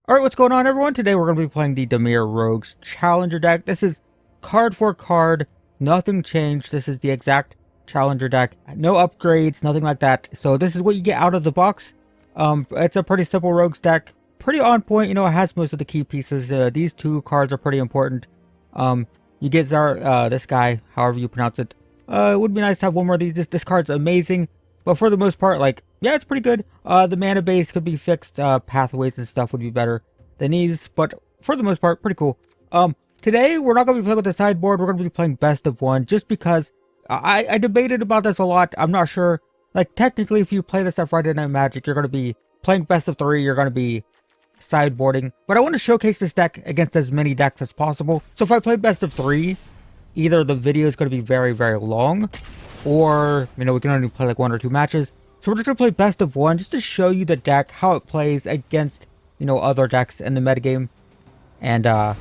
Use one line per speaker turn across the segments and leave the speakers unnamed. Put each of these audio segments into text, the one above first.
Alright, what's going on everyone? Today we're going to be playing the Dimir Rogues Challenger deck. This is card for card, nothing changed. This is the exact Challenger deck. No upgrades, nothing like that. So this is what you get out of the box. It's a pretty simple Rogues deck. Pretty on point, it has most of the key pieces. These two cards are pretty important. You get this guy, however you pronounce it. It would be nice to have one more of these. This card's amazing. But for the most part, yeah, it's pretty good. The mana base could be fixed. Pathways and stuff would be better than these. But for the most part, pretty cool. Today, we're not going to be playing with the sideboard. We're going to be playing best of one. Just because I debated about this a lot. I'm not sure. Technically, if you play this at Friday Night Magic, you're going to be playing best of three. You're going to be sideboarding. But I want to showcase this deck against as many decks as possible. So if I play best of three, either the video is going to be very, very long, or, we can only play one or two matches. So we're just going to play best of one just to show you the deck, how it plays against, other decks in the metagame. And,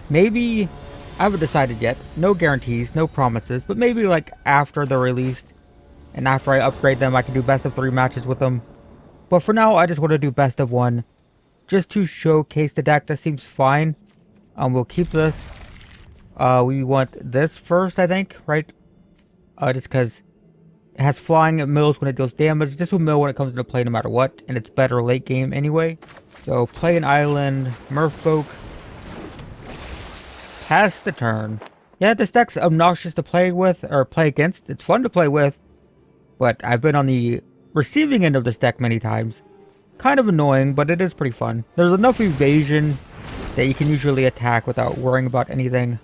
maybe, I haven't decided yet. No guarantees, no promises, but maybe, after they're released, and after I upgrade them, I can do best of three matches with them. But for now, I just want to do best of one, just to showcase the deck. That seems fine. We'll keep this. We want this first, I think, right? Just because it has flying, it mills when it deals damage. This will mill when it comes into play no matter what, and it's better late game anyway. So play an island, Merfolk. Pass the turn. Yeah, this deck's obnoxious to play with, or play against. It's fun to play with, but I've been on the receiving end of this deck many times. Kind of annoying, but it is pretty fun. There's enough evasion that you can usually attack without worrying about anything.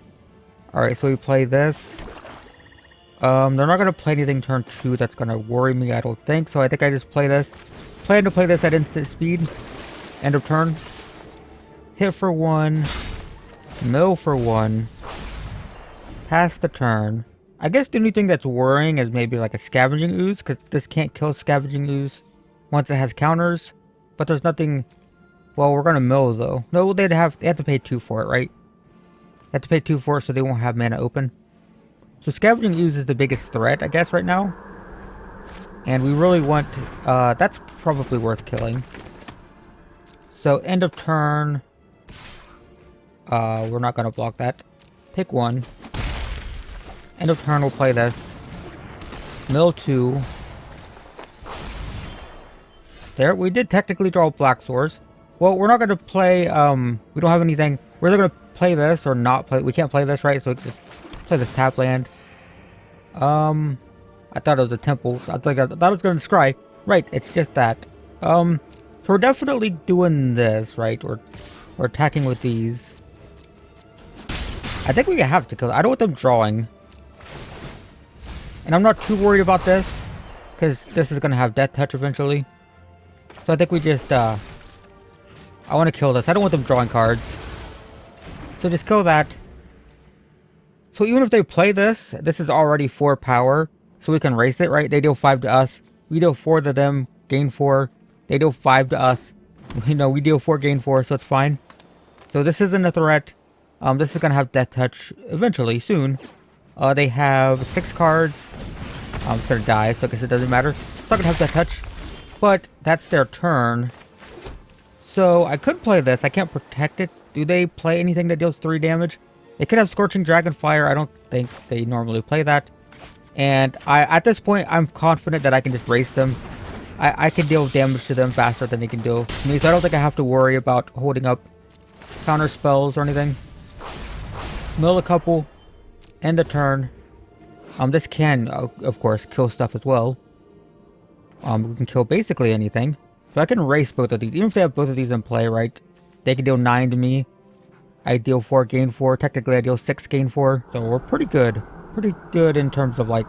Alright, so we play this. They're not going to play anything turn 2 that's going to worry me, I don't think. So I think I just play this. Plan to play this at instant speed. End of turn. Hit for 1. Mill for 1. Pass the turn. I guess the only thing that's worrying is maybe a Scavenging Ooze, because this can't kill Scavenging Ooze once it has counters. But there's nothing... Well, we're going to mill, though. No, they have to pay 2 for it, right? They have to pay 2 for it so they won't have mana open. So Scavenging Ooze is the biggest threat, I guess, right now. And we really want... that's probably worth killing. So, end of turn. We're not going to block that. Take 1. End of turn, we'll play this. Mill 2. There, we did technically draw Black Swords. Well, we're not going to play... we don't have anything. We're either going to play this or not play... We can't play this, right? So we can just play this tap land. I thought it was a temple. I thought it was going to scry. Right, it's just that. So we're definitely doing this, right? We're attacking with these. I think we have to kill. I don't want them drawing. And I'm not too worried about this, because this is going to have Death Touch eventually. So I think we just, I want to kill this. I don't want them drawing cards. So just kill that. So even if they play this, this is already 4 power. So we can race it, right? They deal 5 to us. We deal 4 to them, gain 4. They deal 5 to us. We deal 4, gain 4, so it's fine. So this isn't a threat. This is going to have Death Touch eventually, soon. They have 6 cards. It's going to die, so I guess it doesn't matter. It's not going to have Death Touch. But that's their turn. So I could play this. I can't protect it. Do they play anything that deals 3 damage? They could have Scorching Dragonfire. I don't think they normally play that. And at this point, I'm confident that I can just race them. I can deal damage to them faster than they can deal to me. So I don't think I have to worry about holding up counter spells or anything. Mill a couple. End the turn. This can, of course, kill stuff as well. We can kill basically anything. So I can race both of these. Even if they have both of these in play, right? They can deal 9 to me. I deal 4, gain 4. Technically, I deal 6, gain 4. So we're pretty good. Pretty good in terms of, what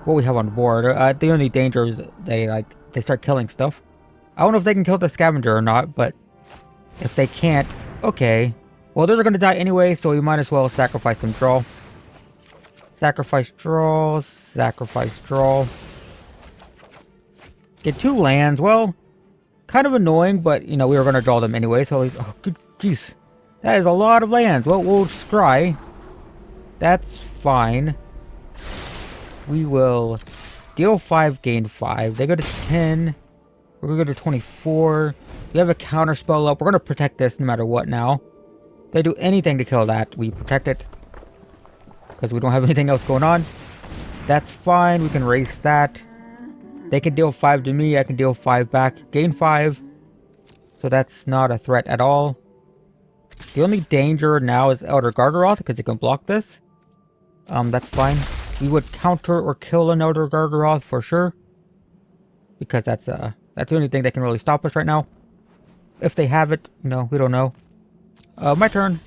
we have on board. The only danger is they start killing stuff. I don't know if they can kill the Scavenger or not, but if they can't, okay. Well, those are going to die anyway, so we might as well sacrifice them. Draw. Sacrifice, draw. Sacrifice, draw. Get 2 lands. Well, kind of annoying, but, we were going to draw them anyway, so at least... Oh, good, jeez. That is a lot of lands. Well, we'll scry. That's fine. We will deal 5, gain 5. They go to 10. We're going to go to 24. We have a counter spell up. We're going to protect this no matter what now. If they do anything to kill that, we protect it. Because we don't have anything else going on. That's fine. We can race that. They can deal 5 to me. I can deal 5 back. Gain 5. So that's not a threat at all. The only danger now is Elder Gargaroth because it can block this. That's fine. We would counter or kill an Elder Gargaroth for sure. Because that's the only thing that can really stop us right now. If they have it, no, we don't know. My turn.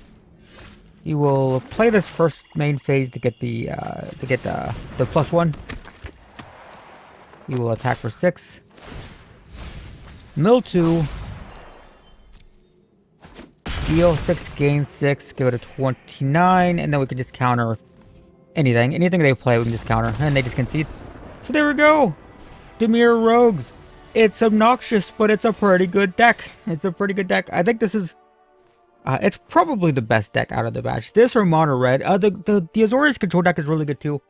You will play this first main phase to get the +1. You will attack for 6. Mill 2. Deal 6, gain 6, give it a 29, and then we can just counter anything. Anything they play, we can just counter, and they just concede. So there we go! Dimir Rogues. It's obnoxious, but it's a pretty good deck. It's a pretty good deck. I think this is... it's probably the best deck out of the batch. This or Mono Red. The Azorius control deck is really good too.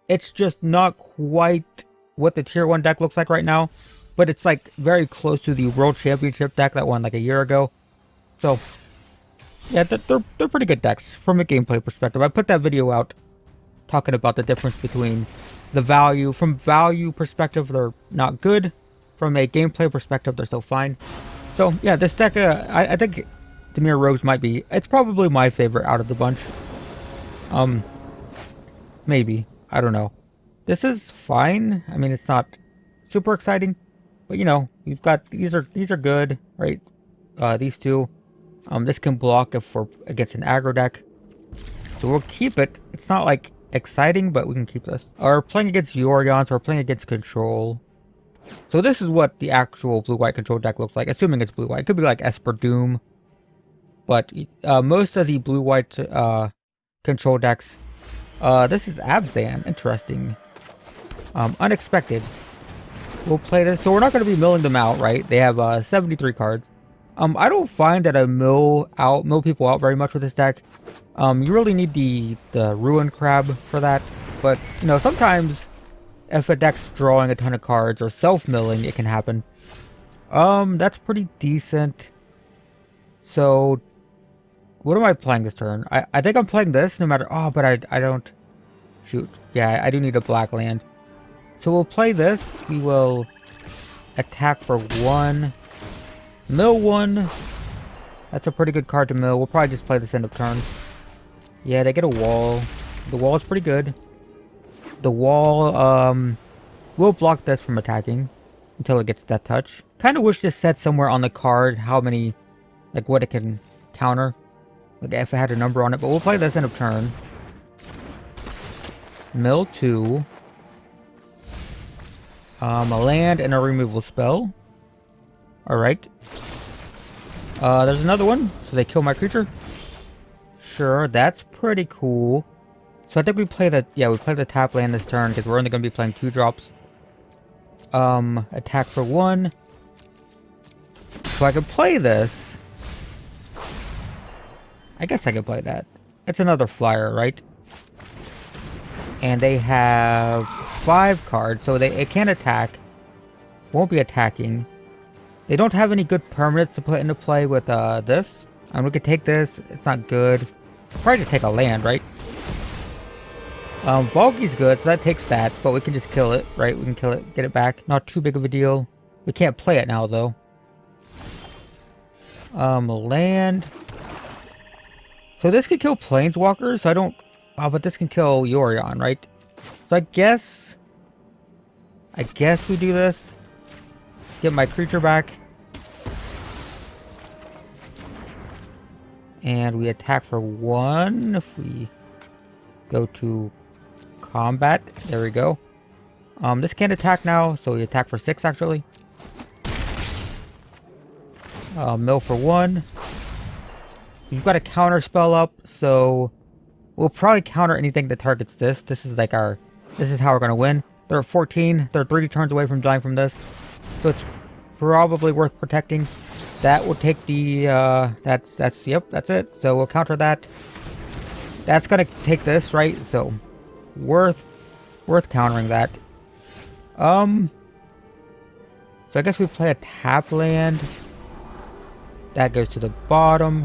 It's just not quite what the Tier 1 deck looks like right now. But it's like very close to the World Championship deck that won like a year ago. So, yeah, they're pretty good decks from a gameplay perspective. I put that video out talking about the difference between the value. From value perspective, they're not good. From a gameplay perspective, they're still fine. So, yeah, this deck, I think Dimir Rogues might be... It's probably my favorite out of the bunch. Maybe. I don't know. This is fine. I mean, it's not super exciting. But, you know, we've got... These are good, right? These two. This can block if we're against an aggro deck. So we'll keep it. It's not, like, exciting, but we can keep this. We're playing against Yorion, so we're playing against Control. So this is what the actual blue-white control deck looks like, assuming it's blue-white. It could be like Esper Doom. But most of the blue-white control decks... this is Abzan. Interesting. Unexpected. We'll play this. So we're not going to be milling them out, right? They have 73 cards. I don't find that I mill people out very much with this deck. You really need the Ruin Crab for that. But, you know, sometimes... if a deck's drawing a ton of cards or self-milling, it can happen. That's pretty decent. So, what am I playing this turn? I think I'm playing this no matter... Oh, but I don't... Shoot. Yeah, I do need a black land. So we'll play this. We will attack for 1. Mill 1. That's a pretty good card to mill. We'll probably just play this end of turn. Yeah, they get a wall. The wall is pretty good. The wall, will block this from attacking until it gets Death Touch. Kind of wish this said somewhere on the card how many, like what it can counter. Like if it had a number on it, but we'll play this end of turn. Mill 2. A land and a removal spell. Alright. There's another one, so they kill my creature. Sure, that's pretty cool. So I think we play the... Yeah, we play the tap land this turn because we're only going to be playing 2 drops. Attack for 1. So I can play this. I guess I can play that. It's another flyer, right? And they have 5 cards, so it can attack. Won't be attacking. They don't have any good permanents to put into play with this. And we could take this. It's not good. Probably just take a land, right? Volgi's good, so that takes that, but we can just kill it, right? We can kill it, get it back. Not too big of a deal. We can't play it now, though. Land. So this can kill Planeswalkers, so I don't... Oh, but this can kill Yorion, right? So I guess we do this. Get my creature back. And we attack for 1 if we go to... combat. There we go. This can't attack now, so we attack for 6 actually. Mill for 1. We've got a counter spell up, so we'll probably counter anything that targets this. This is like our... This is how we're gonna win. They're at 14. They're 3 turns away from dying from this. So it's probably worth protecting. That will take the... Yep, that's it. So we'll counter that. That's gonna take this, right? So... Worth countering that. So I guess we play a tap land. That goes to the bottom.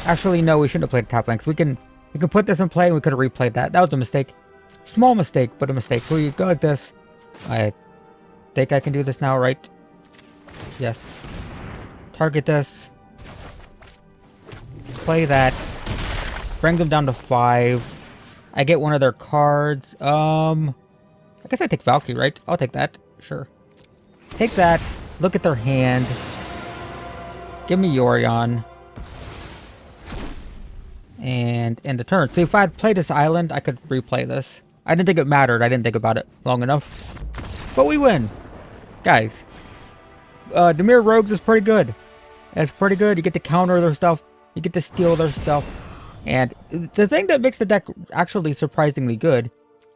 Actually, no, we shouldn't have played top lane, 'cause we can put this in play and we could have replayed that. That was a mistake. Small mistake, but a mistake. So we go like this. I think I can do this now, right? Yes. Target this. Play that. Bring them down to 5. I get one of their cards. I guess I take Valkyrie, right? I'll take that. Sure. Take that. Look at their hand. Give me Yorion. And end the turn. So if I had played this island, I could replay this. I didn't think it mattered. I didn't think about it long enough. But we win. Guys. Dimir Rogues is pretty good. It's pretty good. You get to counter their stuff. You get to steal their stuff. And the thing that makes the deck actually surprisingly good,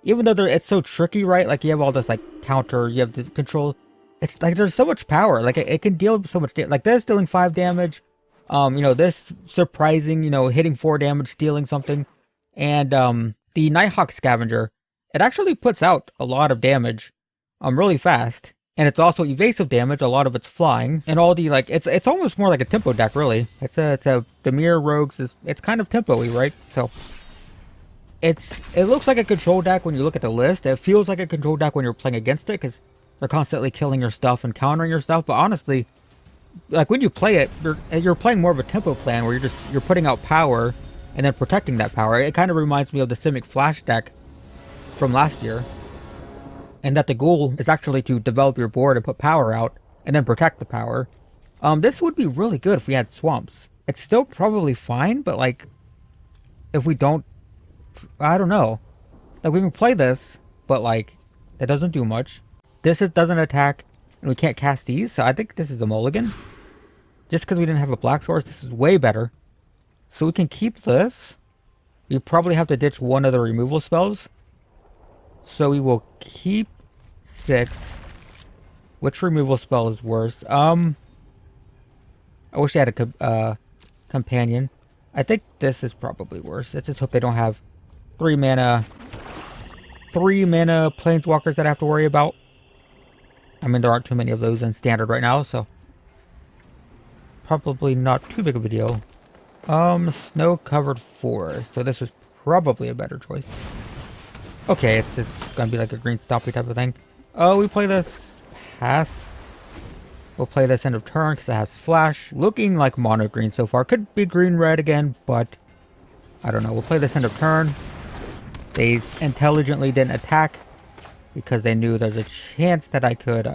even though it's so tricky, right? Like, you have all this, like, counter, you have this control. It's like, there's so much power. Like, it can deal so much damage. Like, this dealing 5 damage. You know, this surprising, you know, hitting 4 damage, stealing something. And, the Nighthawk Scavenger, it actually puts out a lot of damage, really fast. And it's also evasive damage, a lot of it's flying. And all the, like, it's almost more like a tempo deck, really. It's a Dimir Rogues, it's kind of tempo-y, right? So, it looks like a control deck when you look at the list. It feels like a control deck when you're playing against it, because they're constantly killing your stuff and countering your stuff. But honestly, like, when you play it, you're playing more of a tempo plan where you're putting out power and then protecting that power. It kind of reminds me of the Simic Flash deck from last year. And that the goal is actually to develop your board and put power out and then protect the power. This would be really good if we had swamps. It's still probably fine, but like, if we don't, I don't know. Like, we can play this, but like, it doesn't do much. This doesn't attack, and we can't cast these, so I think this is a mulligan. Just because we didn't have a black source, this is way better. So we can keep this. We probably have to ditch one of the removal spells. So we will keep 6. Which removal spell is worse? I wish I had a companion. I think this is probably worse. Let's just hope they don't have 3 mana planeswalkers that I have to worry about. I mean, there aren't too many of those in standard right now, so probably not too big of a deal. Snow-covered forest. So this was probably a better choice. Okay, it's just gonna be like a green stoppy type of thing. Oh, we play this pass. We'll play this end of turn because it has flash. Looking like mono green so far. Could be green red again, but I don't know. We'll play this end of turn. They intelligently didn't attack because they knew there's a chance that I could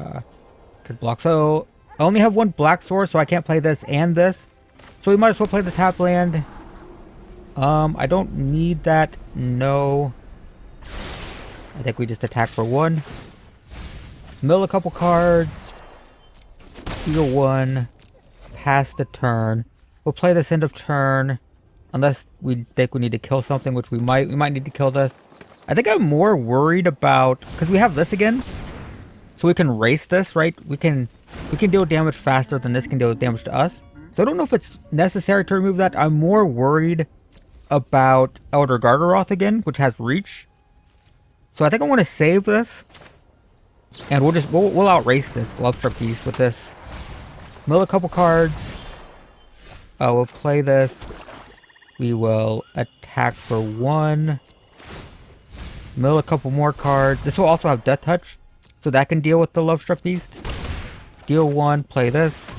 block. So I only have 1 black source, so I can't play this and this. So we might as well play the tap land. I don't need that. No. I think we just attack for 1. Mill a couple cards. Heal 1. Pass the turn. We'll play this end of turn. Unless we think we need to kill something, which we might. We might need to kill this. I think I'm more worried about... Because we have this again. So we can race this, right? We can deal damage faster than this can deal damage to us. So I don't know if it's necessary to remove that. I'm more worried about Elder Gargaroth again, which has reach. So I think I want to save this. And we'll outrace this Lovestruck Beast with this. Mill a couple cards. We'll play this. We will attack for 1. Mill a couple more cards. This will also have Death Touch. So that can deal with the Lovestruck Beast. Deal 1, play this.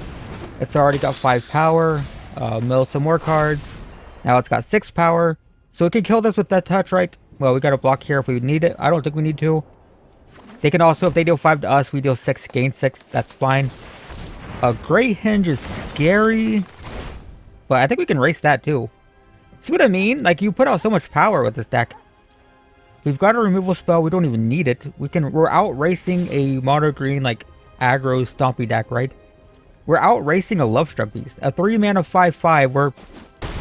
It's already got 5 power. Mill some more cards. Now it's got 6 power. So it can kill this with Death Touch, right? Well, we got a block here if we need it. I don't think we need to. They can also, if they deal 5 to us, we deal 6, gain 6. That's fine. Great Hinge is scary. But I think we can race that too. See what I mean? Like, you put out so much power with this deck. We've got a removal spell. We don't even need it. We're out racing a mono green, like, aggro stompy deck, right? We're out racing a Lovestruck Beast. A 3 mana 5/5.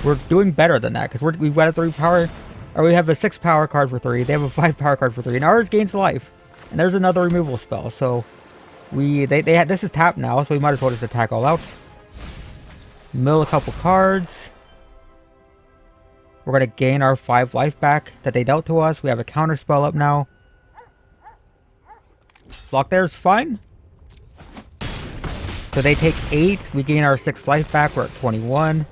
We're doing better than that. Because we've got a 3 power... Or we have a 6 power card for 3. They have a 5 power card for 3. And ours gains life. And there's another removal spell. So this is tapped now. So we might as well just attack all out. Mill a couple cards. We're going to gain our 5 life back that they dealt to us. We have a counter spell up now. Block there is fine. So they take 8, we gain our 6 life back, we're at 21.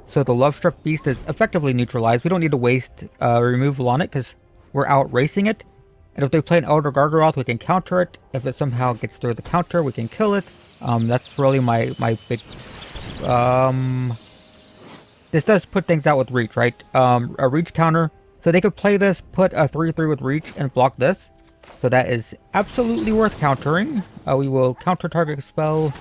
So the Love Struck Beast is effectively neutralized. We don't need to waste removal on it because we're out racing it. And if they play an Elder Gargaroth, we can counter it. If it somehow gets through the counter, we can kill it. That's really my big... this does put things out with reach, right? A reach counter. So they could play this, put a 3/3 with reach, and block this. So that is absolutely worth countering. We will counter target spell.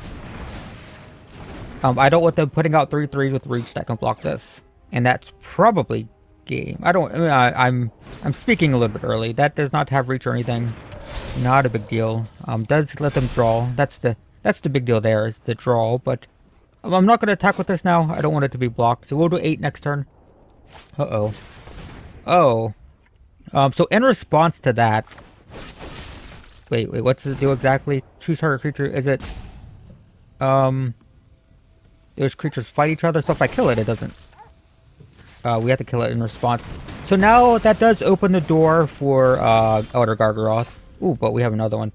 I don't want them putting out 3/3s with reach that can block this. And that's probably game. I'm speaking a little bit early. That does not have reach or anything. Not a big deal. Does let them draw. That's the big deal there, is the draw, but I'm not going to attack with this now. I don't want it to be blocked. So we'll do 8 next turn. Uh-oh. Oh. So in response to that... Wait, what does it do exactly? Choose target creature. Is it... Those creatures fight each other, so if I kill it, it doesn't... we have to kill it in response. So now that does open the door for Elder Gargaroth. Ooh, but we have another one.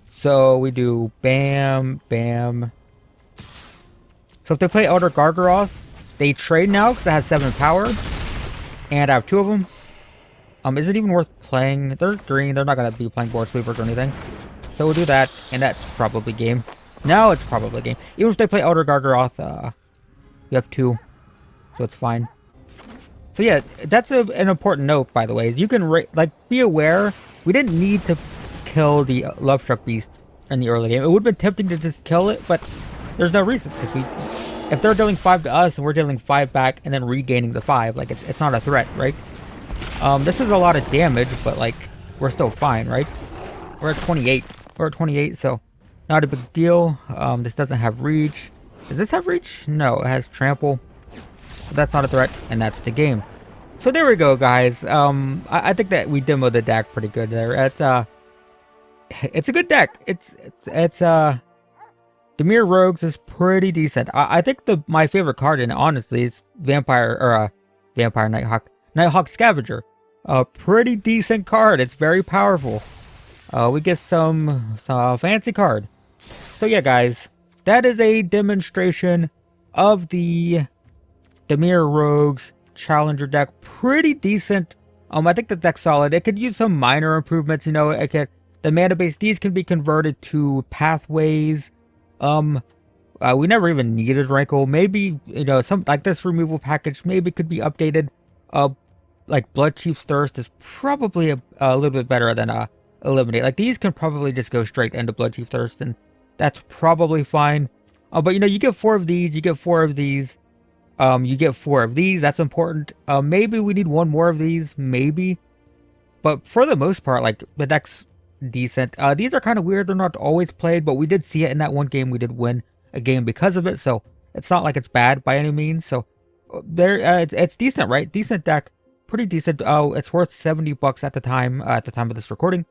So we do bam, bam. So if they play Elder Gargaroth, they trade now because it has 7 power. And I have 2 of them. Is it even worth playing? They're green. They're not going to be playing board sweepers or anything. So we'll do that. And that's probably game. Now it's probably game. Even if they play Elder Gargaroth, you have 2. So it's fine. So yeah, that's an important note, by the way. Is you can, be aware, we didn't need to kill the Love Struck Beast in the early game. It would have been tempting to just kill it, but there's no reason. If they're dealing 5 to us and we're dealing 5 back and then regaining the 5, like, it's not a threat, right? This is a lot of damage, but, like, we're still fine, right? We're at 28. We're at 28, so not a big deal. This doesn't have reach. Does this have reach? No, it has trample. But that's not a threat, and that's the game. So there we go, guys. I think that we demoed the deck pretty good there. It's a good deck. It's Dimir Rogues is pretty decent. I think my favorite card in it, honestly, is Vampire Nighthawk Scavenger. A pretty decent card. It's very powerful. We get some fancy card. So yeah, guys, that is a demonstration of the Dimir Rogues Challenger deck. Pretty decent. I think the deck's solid. It could use some minor improvements. You know, the mana base, these can be converted to pathways. We never even needed Rankle. Maybe, you know, some like this removal package maybe could be updated. Like Blood Chief's Thirst is probably a little bit better than Eliminate. Like, these can probably just go straight into Blood Chief Thirst, and that's probably fine. But you know, you get 4 of these, you get 4 of these, you get 4 of these. That's important. Maybe we need 1 more of these, maybe. But for the most part, like, the deck's decent. These are kind of weird. They're not always played, but we did see it in that one game. We did win a game because of it, so it's not like it's bad by any means. So it's decent, right? Decent deck. Pretty decent. It's worth $70 at the time of this recording.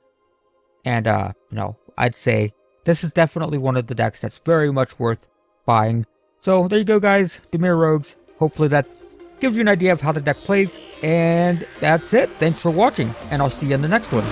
And you know, I'd say this is definitely one of the decks that's very much worth buying. So there you go, guys. Dimir Rogues. Hopefully that gives you an idea of how the deck plays. And that's it. Thanks for watching, and I'll see you in the next one.